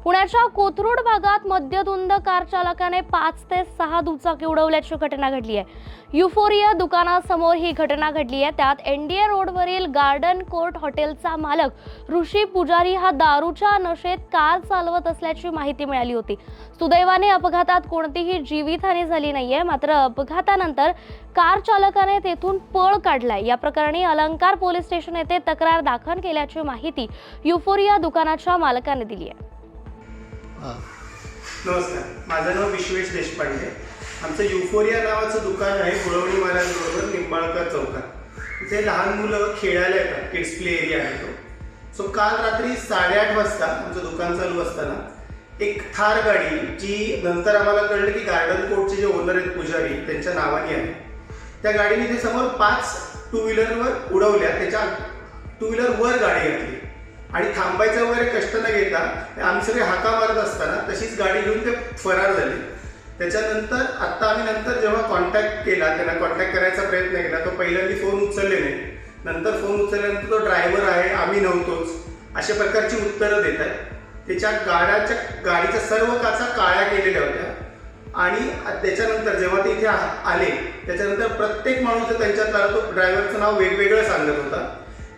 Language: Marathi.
पुण्याच्या कोथरूड भागात मद्यधुंद कार चालकाने 5 ते 6 दुचाकी उडवल्याची घटना घडली आहे। युफोरिया दुकानासमोर ही घटना घडली आहे। त्यात एनडीए रोडवरील गार्डन कोर्ट हॉटेलचा मालक ऋषी पुजारी हा दारूच्या नशेत कार चालवत असल्याची माहिती मिळाली होती। सुदैवाने अपघातात कोणतीही जीवितहानी झाली नाहीये, मात्र अपघातानंतर कार चालकाने तेथून पळ काढलाय। या प्रकरणी अलंकार पोलीस स्टेशन येथे तक्रार दाखल केल्याची माहिती युफोरिया दुकानाच्या मालकाने दिली आहे। नमस्कार, माझं नाव विश्वेश देशपांडे। आमचं युफोरिया नावाचं दुकान आहे गुळवणी महाराज रोडवर निंबाळकर चौकात। इथे लहान मुलं खेळायला येतात, किड्स प्ले एरिया आहे तो। सो काल रात्री 8:30 वाजता आमचं दुकान चालू असताना एक थार गाडी, जी नंतर आम्हाला कळलं की गार्डन कोर्टचे जे ओनर आहेत पुजारी त्यांच्या नावाने आहे, त्या गाडीने ते समोर 5 टू व्हीलरवर उडवल्या। त्याच्या टू व्हीलरवर गाडी घातली आणि थांबायचं वगैरे कष्ट न घेता आम्ही सगळे हाका मारत असताना तशीच गाडी घेऊन ते फरार झाले। त्याच्यानंतर आत्ता आम्ही जेव्हा कॉन्टॅक्ट केला, त्यांना कॉन्टॅक्ट करायचा प्रयत्न केला, तो पहिल्यांदा फोन उचलले नाही, नंतर फोन उचलल्यानंतर तो ड्रायव्हर आहे, आम्ही नव्हतोच, अशा प्रकारची उत्तरं देत आहेत। त्याच्या गाडीच्या सर्व काचा काळ्या केलेल्या होत्या आणि त्याच्यानंतर जेव्हा ते इथे आले त्याच्यानंतर प्रत्येक माणूस त्यांच्यात तो ड्रायव्हरचं नाव वेगवेगळं सांगत होता।